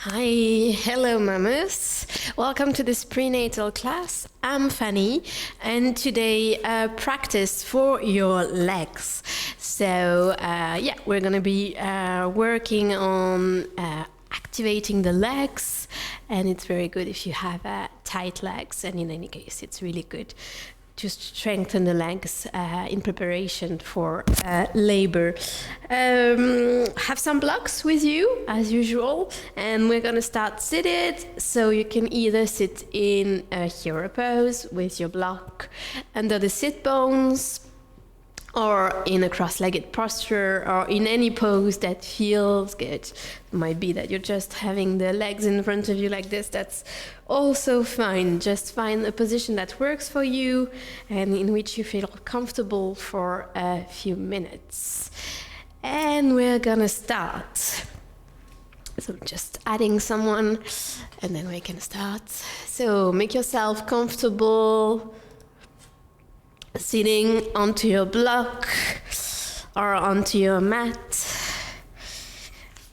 Hi, hello mamas. Welcome to this prenatal class. I'm Fanny, and today practice for your legs. So we're gonna be working on activating the legs, and it's very good if you have tight legs, and in any case it's really good to strengthen the legs in preparation for labor. Have some blocks with you as usual, and we're gonna start seated. So you can either sit in a hero pose with your block under the sit bones, or in a cross-legged posture, or in any pose that feels good. It might be that you're just having the legs in front of you like this. That's also fine. Just find a position that works for you and in which you feel comfortable for a few minutes. And we're gonna start. So just adding someone, and then we can start. So make yourself comfortable, sitting onto your block or onto your mat,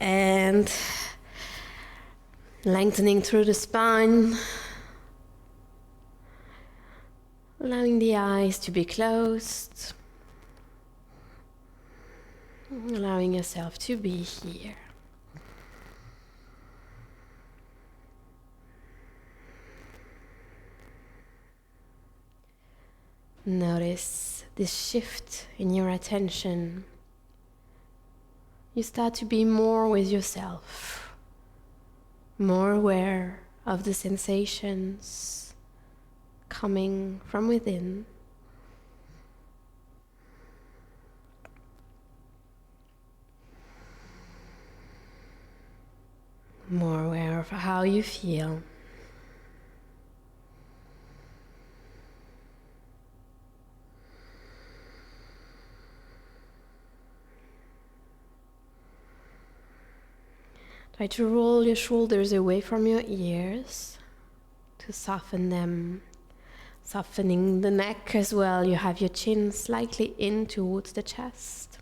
and lengthening through the spine, allowing the eyes to be closed, allowing yourself to be here. Notice this shift in your attention. You start to be more with yourself, more aware of the sensations coming from within. More aware of how you feel. Try to roll your shoulders away from your ears to soften them, softening the neck as well. You have your chin slightly in towards the chest.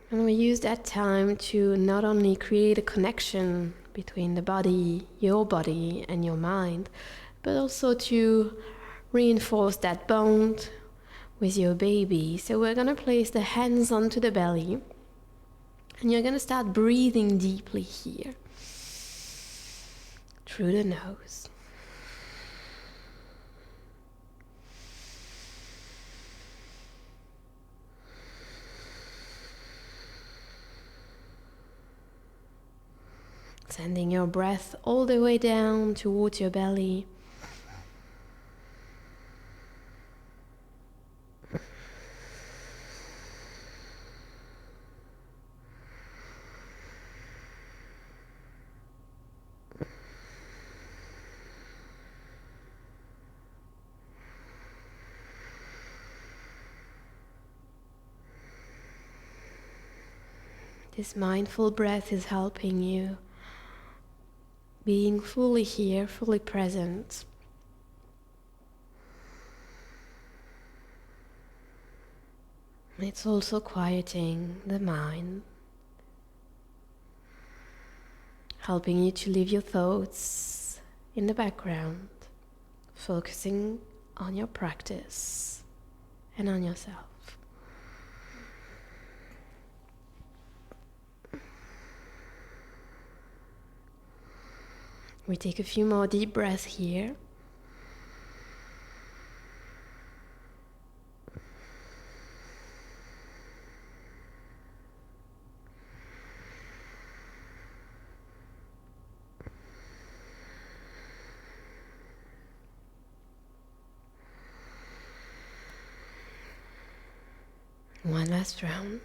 And we use that time to not only create a connection between the body, your body, and your mind, but also to reinforce that bond with your baby. So we're gonna place the hands onto the belly, and you're gonna start breathing deeply here through the nose. Sending your breath all the way down towards your belly. This mindful breath is helping you being fully here, fully present. It's also quieting the mind, helping you to leave your thoughts in the background, focusing on your practice and on yourself. We take a few more deep breaths here. One last round.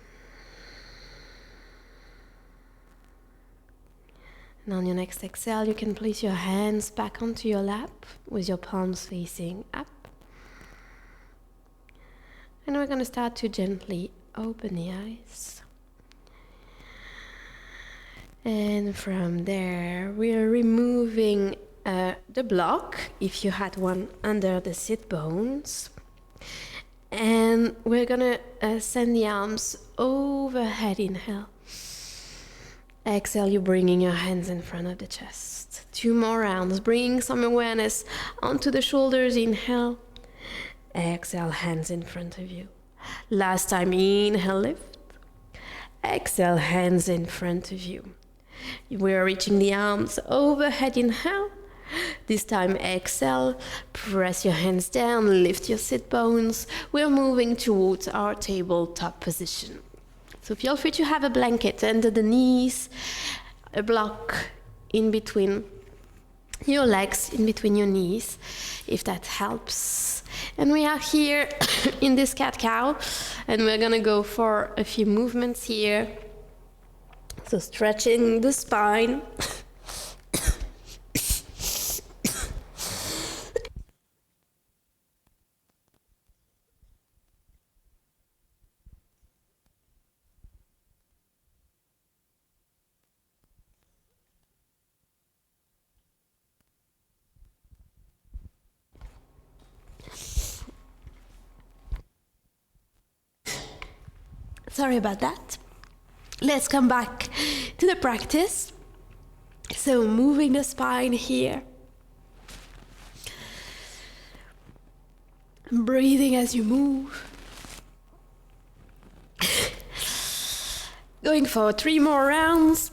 And on your next exhale, you can place your hands back onto your lap with your palms facing up. And we're going to start to gently open the eyes. And from there, we're removing the block, if you had one, under the sit bones. And we're gonna send the arms overhead. Inhale. Exhale, you're bringing your hands in front of the chest. 2 more rounds, bringing some awareness onto the shoulders. Inhale. Exhale, hands in front of you. Last time, inhale, lift. Exhale, hands in front of you. We're reaching the arms overhead. Inhale. This time, exhale, press your hands down, lift your sit bones. We're moving towards our tabletop position. So feel free to have a blanket under the knees, a block in between your legs, in between your knees, if that helps. And we are here in this cat-cow, and we're gonna go for a few movements here. So stretching the spine. Sorry about that. Let's come back to the practice. So moving the spine here. Breathing as you move. Going for 3 more rounds.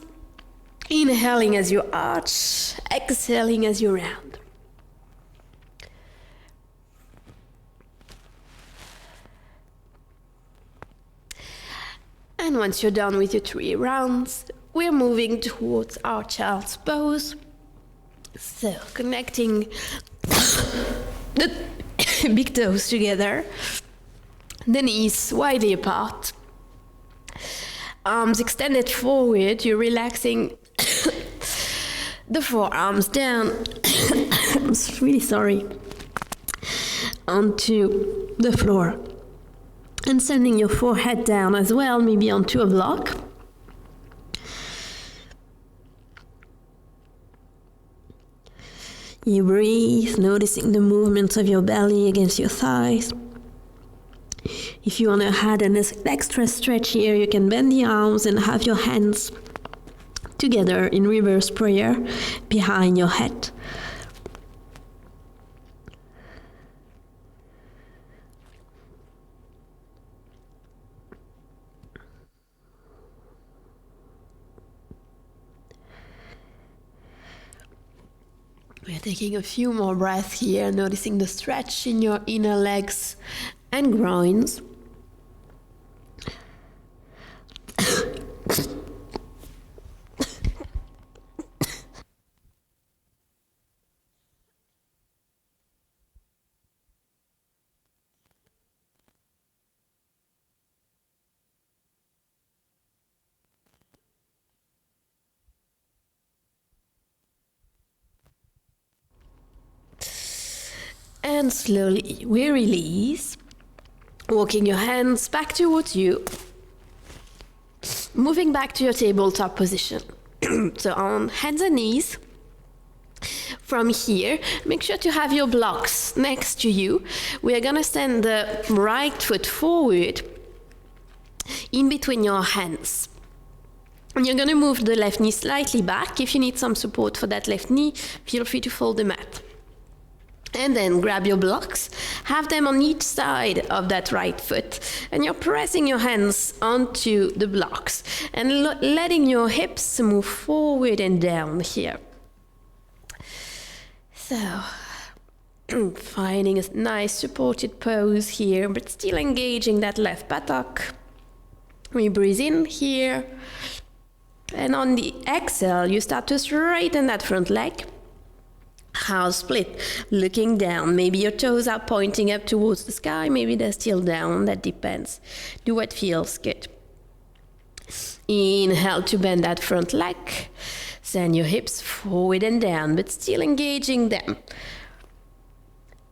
Inhaling as you arch, exhaling as you round. And once you're done with your 3 rounds, we're moving towards our child's pose. So connecting the big toes together, the knees widely apart, arms extended forward. You're relaxing the forearms down. I'm really sorry. Onto the floor. And sending your forehead down as well, maybe onto a block. You breathe, noticing the movements of your belly against your thighs. If you want to add an extra stretch here, you can bend the arms and have your hands together in reverse prayer behind your head. We're taking a few more breaths here, noticing the stretch in your inner legs and groins. And slowly we release, walking your hands back towards you, moving back to your tabletop position. So on hands and knees. From here, make sure to have your blocks next to you. We are gonna stand the right foot forward in between your hands. And you're gonna move the left knee slightly back. If you need some support for that left knee, feel free to fold the mat. And then grab your blocks, have them on each side of that right foot, and you're pressing your hands onto the blocks and letting your hips move forward and down here. So, finding a nice supported pose here, but still engaging that left buttock. We breathe in here, and on the exhale, you start to straighten that front leg. House split, looking down. Maybe your toes are pointing up towards the sky, maybe they're still down, that depends. Do what feels good. Inhale to bend that front leg. Send your hips forward and down, but still engaging them.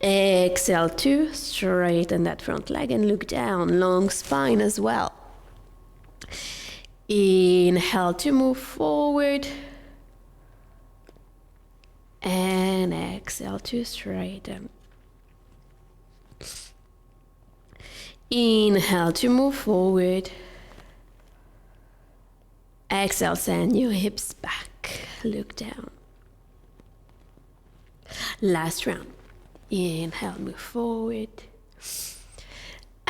Exhale to straighten that front leg and look down, long spine as well. Inhale to move forward. And exhale to straighten. Inhale to move forward. Exhale, send your hips back. Look down. Last round. Inhale, move forward.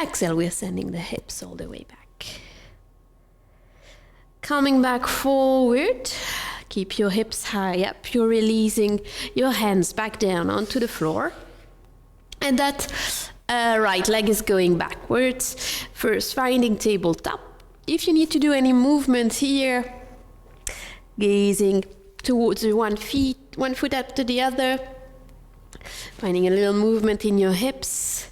Exhale, we're sending the hips all the way back. Coming back forward. Keep your hips high up. You're releasing your hands back down onto the floor. And that right leg is going backwards. First, finding tabletop. If you need to do any movement here, gazing towards one foot after the other, finding a little movement in your hips,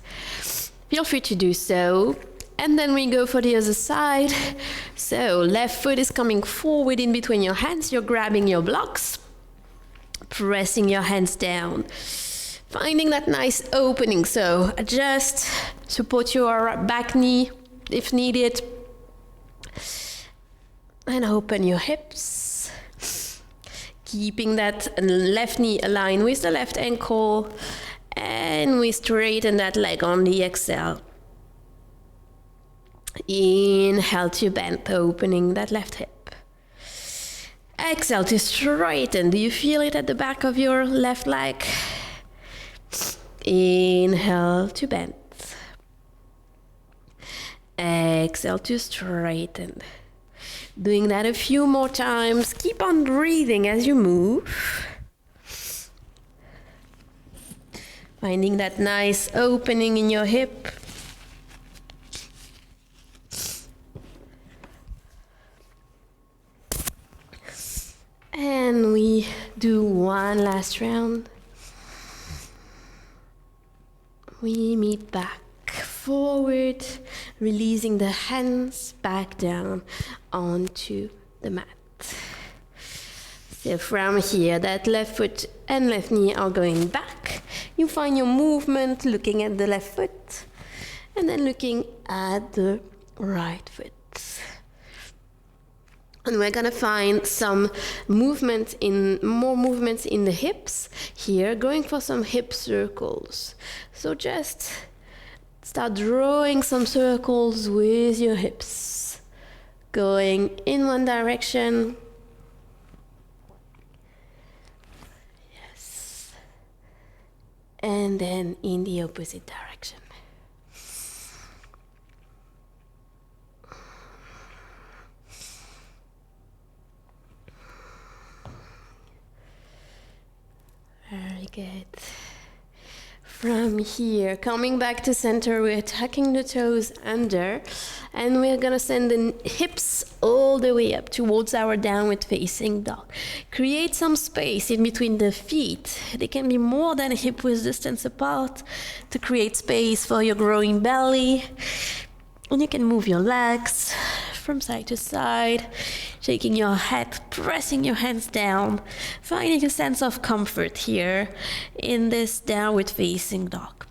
feel free to do so. And then we go for the other side. So left foot is coming forward in between your hands. You're grabbing your blocks, pressing your hands down, finding that nice opening. So adjust, support your back knee if needed, and open your hips. Keeping that left knee aligned with the left ankle, and we straighten that leg on the exhale. Inhale to bend, opening that left hip. Exhale to straighten. Do you feel it at the back of your left leg? Inhale to bend. Exhale to straighten. Doing that a few more times. Keep on breathing as you move. Finding that nice opening in your hip. And we do one last round. We meet back forward, releasing the hands back down onto the mat. So from here, that left foot and left knee are going back. You find your movement looking at the left foot and then looking at the right foot. And we're gonna find some more movements in the hips here, going for some hip circles. So just start drawing some circles with your hips, going in one direction. Yes. And then in the opposite direction. Very good. From here, coming back to center, we're tucking the toes under, and we're gonna send the hips all the way up towards our downward facing dog. Create some space in between the feet. They can be more than a hip width distance apart to create space for your growing belly. And you can move your legs from side to side, shaking your head, pressing your hands down, finding a sense of comfort here in this downward facing dog.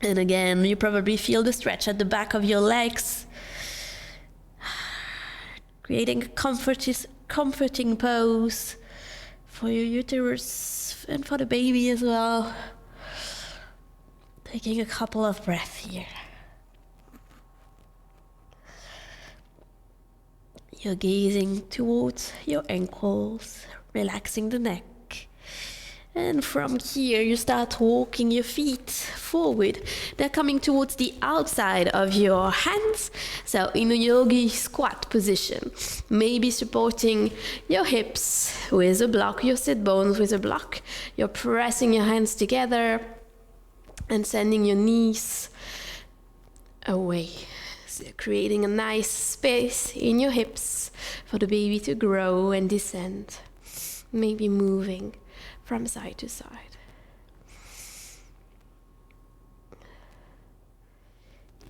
And again, you probably feel the stretch at the back of your legs, creating a comforting pose for your uterus and for the baby as well. Taking a couple of breaths here. You're gazing towards your ankles, relaxing the neck. And from here, you start walking your feet forward. They're coming towards the outside of your hands. So in a yogi squat position, maybe supporting your hips with a block, your sit bones with a block. You're pressing your hands together and sending your knees away. So creating a nice space in your hips for the baby to grow and descend, maybe moving from side to side.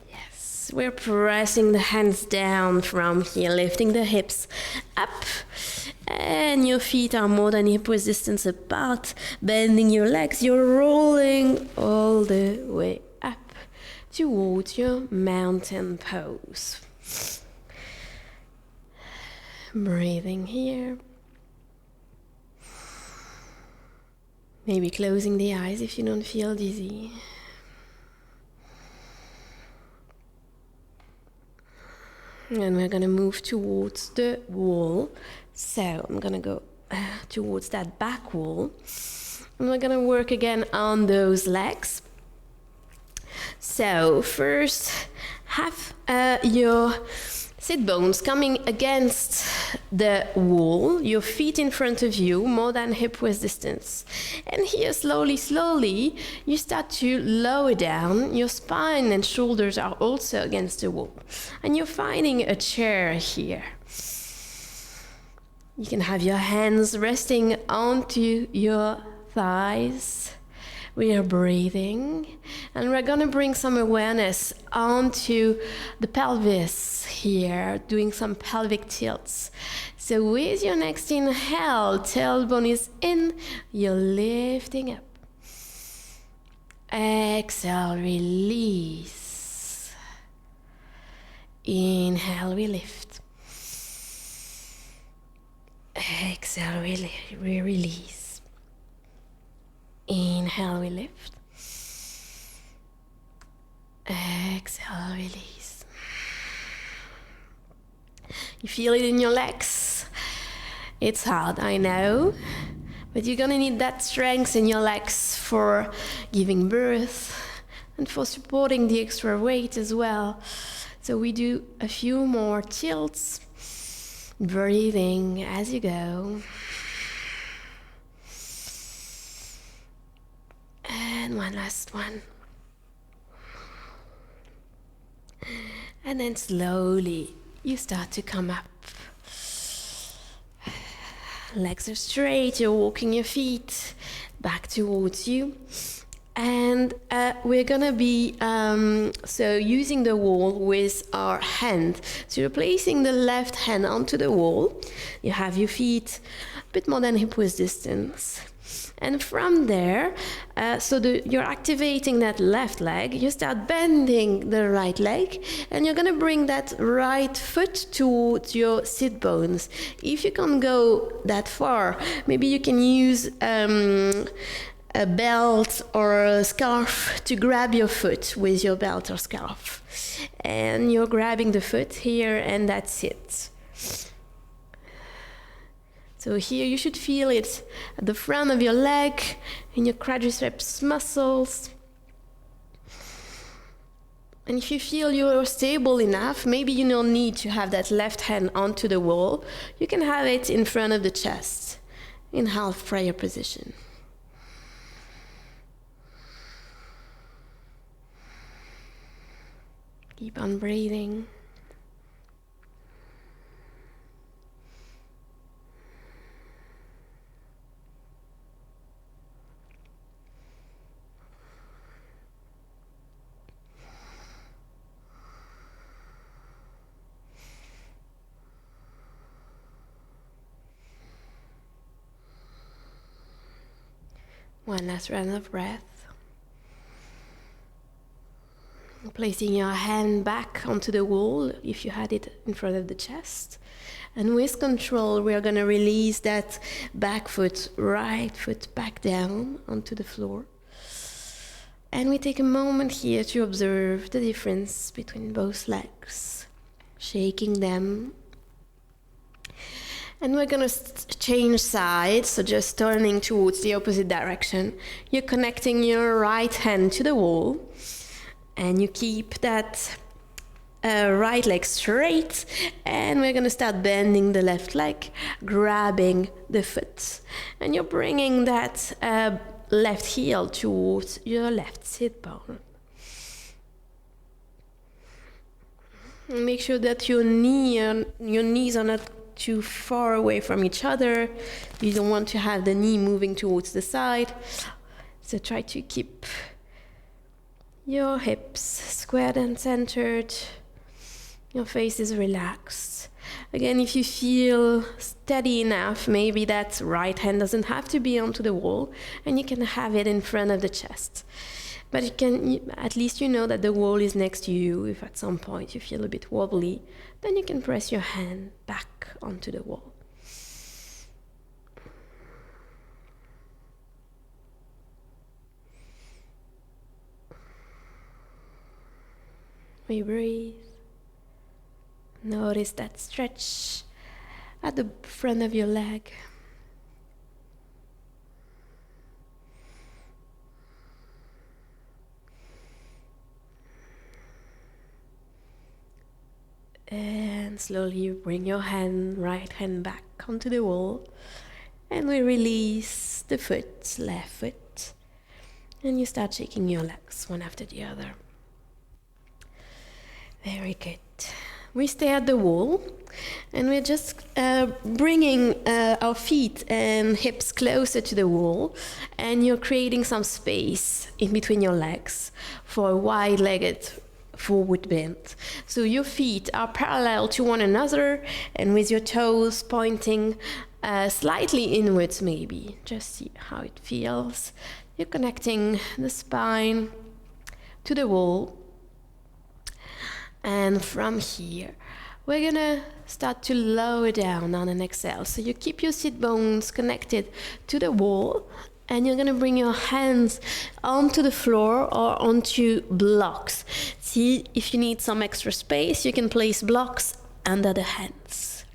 Yes, we're pressing the hands down from here, lifting the hips up, and your feet are more than hip width distance apart, bending your legs. You're rolling all the way up towards your mountain pose. Breathing here. Maybe closing the eyes if you don't feel dizzy. And we're gonna move towards the wall. So I'm gonna go towards that back wall. And we're gonna work again on those legs. So first, have your sit bones coming against the wall, your feet in front of you, more than hip width distance. And here, slowly, you start to lower down. Your spine and shoulders are also against the wall. And you're finding a chair here. You can have your hands resting onto your thighs. We are breathing, and we're gonna bring some awareness onto the pelvis here, doing some pelvic tilts. So with your next inhale, tailbone is in, you're lifting up. Exhale, release. Inhale, we lift. Exhale, we release. Inhale, we lift. Exhale, release. You feel it in your legs. It's hard, I know, but you're gonna need that strength in your legs for giving birth and for supporting the extra weight as well. So we do a few more tilts, breathing as you go. And one last one. And then slowly you start to come up. Legs are straight, you're walking your feet back towards you. And we're gonna be using the wall with our hand. So you're placing the left hand onto the wall. You have your feet a bit more than hip width distance. And from there, you're activating that left leg, you start bending the right leg, and you're gonna bring that right foot towards your sit bones. If you can't go that far, maybe you can use a belt or a scarf to grab your foot with your belt or scarf. And you're grabbing the foot here, and that's it. So here you should feel it at the front of your leg, in your quadriceps muscles. And if you feel you're stable enough, maybe you don't need to have that left hand onto the wall. You can have it in front of the chest, in half prayer position. Keep on breathing. One last round of breath. Placing your hand back onto the wall if you had it in front of the chest. And with control, we are going to release that back foot, right foot back down onto the floor. And we take a moment here to observe the difference between both legs, shaking them. And we're going to change sides, so just turning towards the opposite direction. You're connecting your right hand to the wall, and you keep that right leg straight, and we're going to start bending the left leg, grabbing the foot. And you're bringing that left heel towards your left sit bone. Make sure that your knees are not too far away from each other. You don't want to have the knee moving towards the side. So try to keep your hips squared and centered. Your face is relaxed. Again, if you feel steady enough, maybe that right hand doesn't have to be onto the wall, and you can have it in front of the chest. But at least you know that the wall is next to you. If at some point you feel a bit wobbly, then you can press your hand back onto the wall. We breathe. Notice that stretch at the front of your leg. And slowly you bring your right hand back onto the wall. And we release the foot, left foot. And you start shaking your legs one after the other. Very good. We stay at the wall and we're just bringing our feet and hips closer to the wall, and you're creating some space in between your legs for a wide-legged forward bend. So your feet are parallel to one another, and with your toes pointing slightly inwards maybe. Just see how it feels. You're connecting the spine to the wall. And from here, we're gonna start to lower down on an exhale. So you keep your sit bones connected to the wall, and you're gonna bring your hands onto the floor or onto blocks. See, if you need some extra space, you can place blocks under the hands.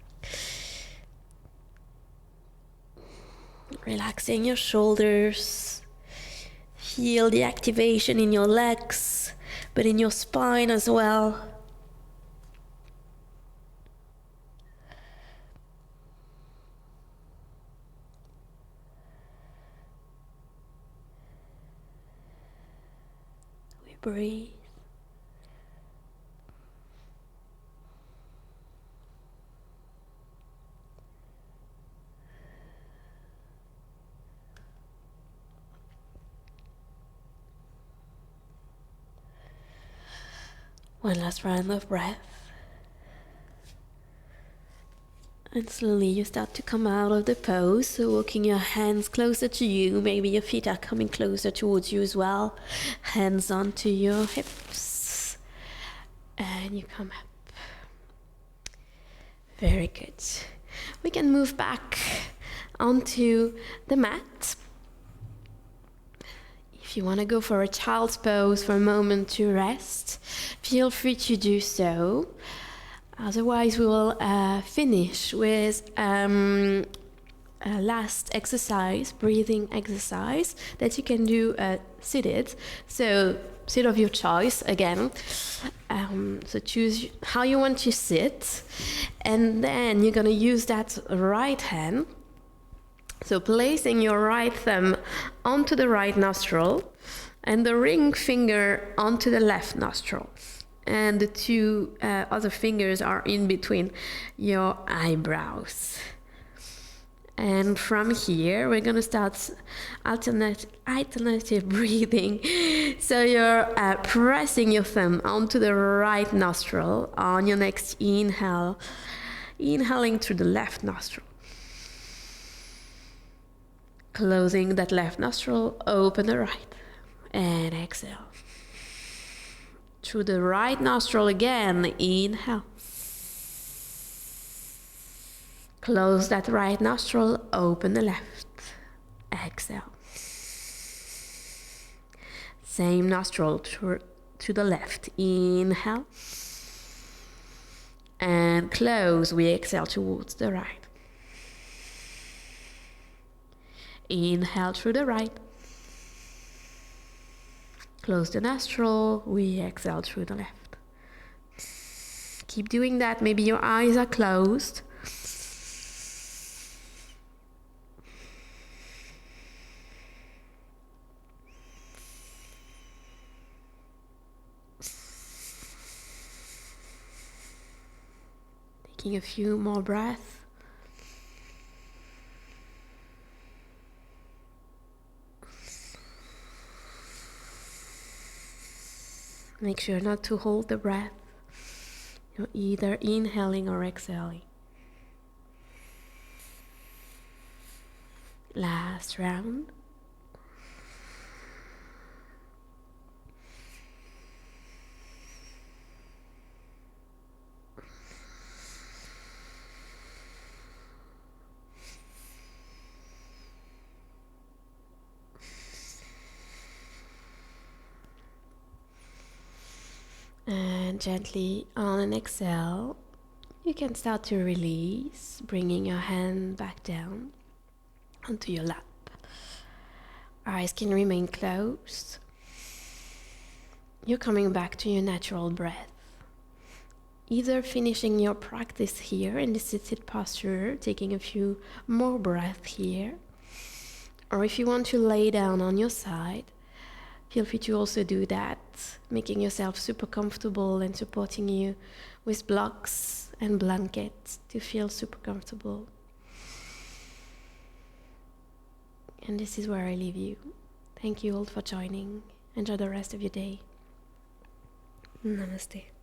Relaxing your shoulders. Feel the activation in your legs, but in your spine as well. Breathe. One last round of breath. And slowly you start to come out of the pose, so walking your hands closer to you. Maybe your feet are coming closer towards you as well. Hands onto your hips. And you come up. Very good. We can move back onto the mat. If you want to go for a child's pose for a moment to rest, feel free to do so. Otherwise, we will finish with a last exercise, breathing exercise that you can do seated. So sit of your choice again. So choose how you want to sit, and then you're gonna use that right hand. So placing your right thumb onto the right nostril and the ring finger onto the left nostril. And the two other fingers are in between your eyebrows. And from here, we're gonna start alternative breathing. So you're pressing your thumb onto the right nostril on your next inhale, inhaling through the left nostril. Closing that left nostril, open the right, and exhale. Through the right nostril again, inhale. Close that right nostril, open the left, exhale. Same nostril to the left, inhale. And close, we exhale towards the right. Inhale through the right. Close the nostril, we exhale through the left. Keep doing that, maybe your eyes are closed. Taking a few more breaths. Make sure not to hold the breath. You're either inhaling or exhaling. Last round. And gently on an exhale, you can start to release, bringing your hand back down onto your lap. Eyes can remain closed. You're coming back to your natural breath. Either finishing your practice here in the seated posture, taking a few more breaths here, or if you want to lay down on your side, feel free to also do that, making yourself super comfortable and supporting you with blocks and blankets to feel super comfortable. And this is where I leave you. Thank you all for joining. Enjoy the rest of your day. Namaste.